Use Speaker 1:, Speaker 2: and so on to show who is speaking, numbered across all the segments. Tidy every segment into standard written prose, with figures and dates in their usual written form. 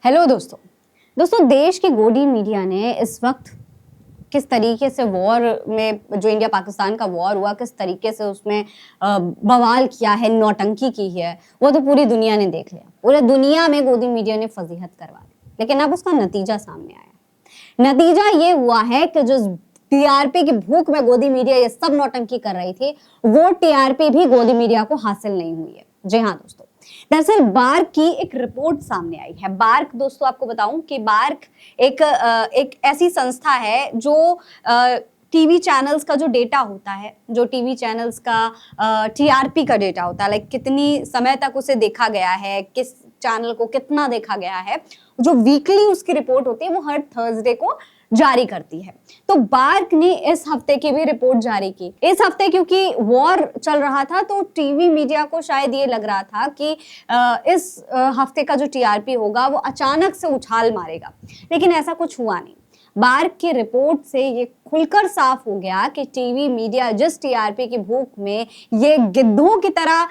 Speaker 1: Hello दोस्तों देश की गोदी मीडिया ने इस वक्त किस तरीके से वॉर में जो इंडिया पाकिस्तान का वॉर हुआ किस तरीके से उसमें बवाल किया है, नौटंकी की है, वो तो पूरी दुनिया ने देख लिया। पूरे दुनिया में गोदी मीडिया ने फजीहत करवा दी, लेकिन अब उसका नतीजा सामने आया। नतीजा ये हुआ है कि जो टीआरपी की भूख में गोदी मीडिया ये सब नौटंकी कर रही थी, वो टीआरपी भी गोदी मीडिया को हासिल नहीं हुई है। जी हाँ दोस्तों, दरअसल बार्क की एक रिपोर्ट सामने आई है। बार्क दोस्तों आपको बताऊं कि बार्क एक ऐसी संस्था है जो टीवी चैनल्स का जो डेटा होता है, जो टीवी चैनल्स का टीआरपी का डेटा होता है, लाइक कितनी समय तक उसे देखा गया है, किस चैनल को कितना देखा गया है, जो वीकली उसकी रिपोर्ट होती है वो हर थर्सडे को जारी करती है। तो बार्क ने इस हफ्ते की भी रिपोर्ट जारी की। इस हफ्ते क्योंकि वॉर चल रहा था तो टीवी मीडिया को शायद ये लग रहा था कि इस हफ्ते का जो टीआरपी होगा वो अचानक से उछाल मारेगा, लेकिन ऐसा कुछ हुआ नहीं। बार्क की रिपोर्ट से ये खुलकर साफ हो गया कि टीवी मीडिया जिस टीआरपी की भूख में ये गिद्धों की तरह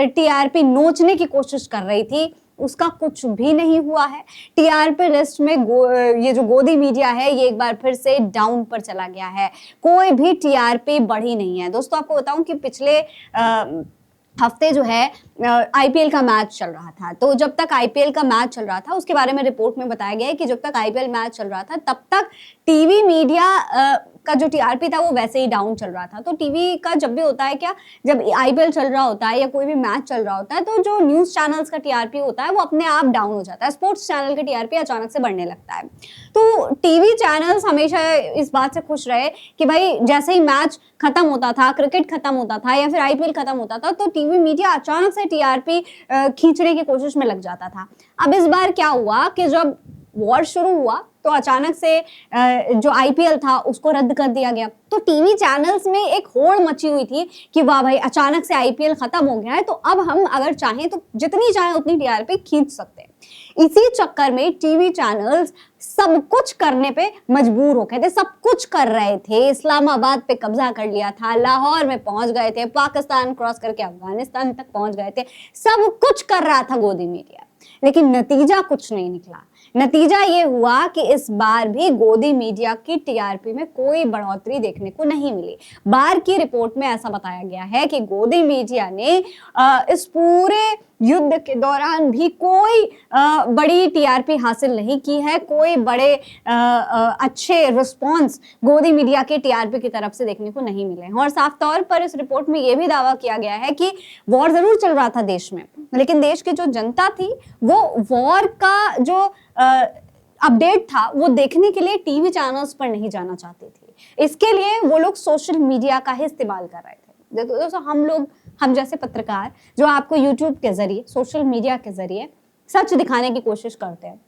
Speaker 1: टीआरपी नोचने की कोशिश कर रही थी, उसका कुछ भी नहीं हुआ है। टीआरपी लिस्ट में ये जो गोदी मीडिया है ये एक बार फिर से डाउन पर चला गया है। कोई भी टीआरपी बढ़ी नहीं है। दोस्तों आपको बताऊं कि पिछले हफ्ते जो है आईपीएल का मैच चल रहा था, तो जब तक आईपीएल का मैच चल रहा था उसके बारे में रिपोर्ट में बताया गया है कि जब तक आईपीएल मैच चल रहा था तब तक टीवी मीडिया का जो टीआरपी था वो वैसे ही डाउन चल रहा था। तो टीवी का जब भी होता है क्या, जब आईपीएल चल रहा होता है या कोई भी मैच चल रहा होता है तो जो न्यूज चैनल्स का टीआरपी होता है वो अपने आप डाउन हो जाता है। स्पोर्ट्स चैनल का टीआरपी अचानक से बढ़ने लगता है। तो टीवी चैनल्स हमेशा इस बात से खुश रहे कि भाई जैसे ही मैच खत्म होता था, क्रिकेट खत्म होता था या फिर आईपीएल खत्म होता था, तो टीवी मीडिया अचानक से टीआरपी खींचने की कोशिश में लग जाता था। अब इस बार क्या हुआ कि जब वॉर शुरू हुआ तो अचानक से जो आईपीएल था उसको रद्द कर दिया गया। तो टीवी चैनल्स में एक होड़ मची हुई थी कि वाह भाई अचानक से आईपीएल खत्म हो गया है, तो अब हम अगर चाहें तो जितनी चाहें उतनी टीआरपी खींच सकते हैं। इसी चक्कर में टीवी चैनल्स सब कुछ करने पे मजबूर हो गए थे, सब कुछ कर रहे थे। इस्लामाबाद पे कब्जा कर लिया था, लाहौर में पहुंच गए थे, पाकिस्तान क्रॉस करके अफगानिस्तान तक पहुंच गए थे, सब कुछ कर रहा था गोदी मीडिया, लेकिन नतीजा कुछ नहीं निकला। नतीजा ये हुआ कि इस बार भी गोदी मीडिया की टीआरपी में कोई बढ़ोतरी देखने को नहीं मिली। बार की रिपोर्ट में ऐसा बताया गया है कि गोदी मीडिया ने इस पूरे युद्ध के दौरान भी कोई बड़ी टीआरपी हासिल नहीं की है, कोई बड़े अच्छे रिस्पॉन्स गोदी मीडिया के टीआरपी की तरफ से देखने को नहीं मिले हैं। और साफ तौर पर इस रिपोर्ट में यह भी दावा किया गया है कि वॉर जरूर चल रहा था देश में, लेकिन देश की जो जनता थी वो वॉर का जो अपडेट था वो देखने के लिए टीवी चैनल्स पर नहीं जाना चाहती थी। इसके लिए वो लोग सोशल मीडिया का ही इस्तेमाल कर रहे थे। दोस्तों हम जैसे पत्रकार जो आपको यूट्यूब के जरिए, सोशल मीडिया के जरिए सच दिखाने की कोशिश करते हैं,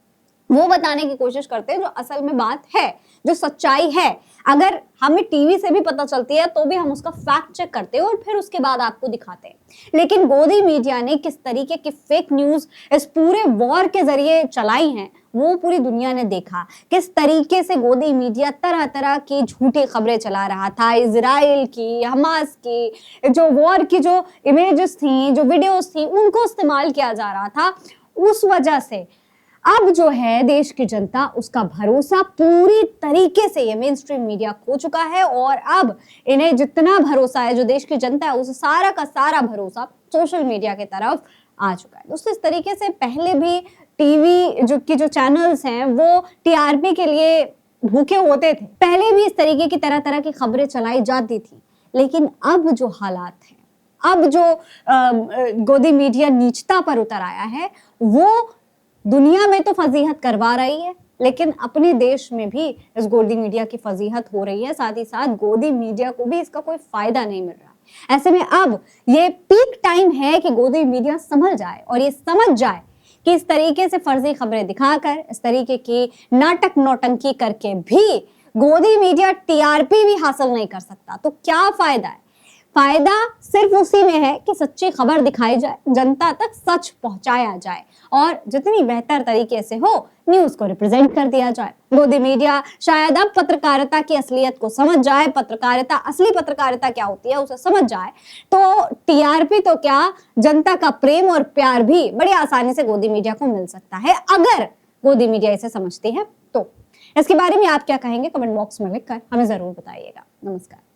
Speaker 1: वो बताने की कोशिश करते हैं जो असल में बात है, जो सच्चाई है। अगर हमें टीवी से भी पता चलती है तो भी हम उसका फैक्ट चेक करते हैं और फिर उसके बाद आपको दिखाते हैं। लेकिन गोदी मीडिया ने किस तरीके की फेक न्यूज इस पूरे वॉर के जरिए चलाई हैं वो पूरी दुनिया ने देखा। किस तरीके से गोदी मीडिया तरह तरह की झूठी खबरें चला रहा था, इजराइल की, हमास की, जो वॉर की जो इमेजेस थी, जो वीडियोस थी, उनको इस्तेमाल किया जा रहा था। उस वजह से अब जो है देश की जनता, उसका भरोसा पूरी तरीके से ये मेन स्ट्रीम मीडिया खो चुका है और अब इन्हें जितना भरोसा है, जो देश की जनता है, उस सारा का सारा भरोसा सोशल मीडिया की तरफ आ चुका है। दोस्तों इस तरीके से पहले भी टीवी जो चैनल्स हैं वो टीआरपी के लिए भूखे होते थे, पहले भी इस तरीके की तरह तरह की खबरें चलाई जाती थी, लेकिन अब जो हालात हैं, अब जो गोदी मीडिया नीचता पर उतर आया है, वो दुनिया में तो फजीहत करवा रही है, लेकिन अपने देश में भी इस गोदी मीडिया की फजीहत हो रही है। साथ ही साथ गोदी मीडिया को भी इसका कोई फायदा नहीं मिल रहा। ऐसे में अब ये पीक टाइम है कि गोदी मीडिया संभल जाए और ये समझ जाए कि इस तरीके से फर्जी खबरें दिखाकर, इस तरीके की नाटक नौटंकी करके भी गोदी मीडिया टीआरपी भी हासिल नहीं कर सकता। तो क्या फायदा है? फायदा सिर्फ उसी में है कि सच्ची खबर दिखाई जाए, जनता तक सच पहुंचाया जाए और जितनी बेहतर तरीके से हो न्यूज को रिप्रेजेंट कर दिया जाए। गोदी मीडिया शायद अब पत्रकारिता की असलियत को समझ जाए, पत्रकारिता, असली पत्रकारिता क्या होती है उसे समझ जाए, तो टीआरपी तो क्या, जनता का प्रेम और प्यार भी बड़ी आसानी से गोदी मीडिया को मिल सकता है, अगर गोदी मीडिया इसे समझती है। तो इसके बारे में आप क्या कहेंगे, कमेंट बॉक्स में लिखकर हमें जरूर बताइएगा। नमस्कार।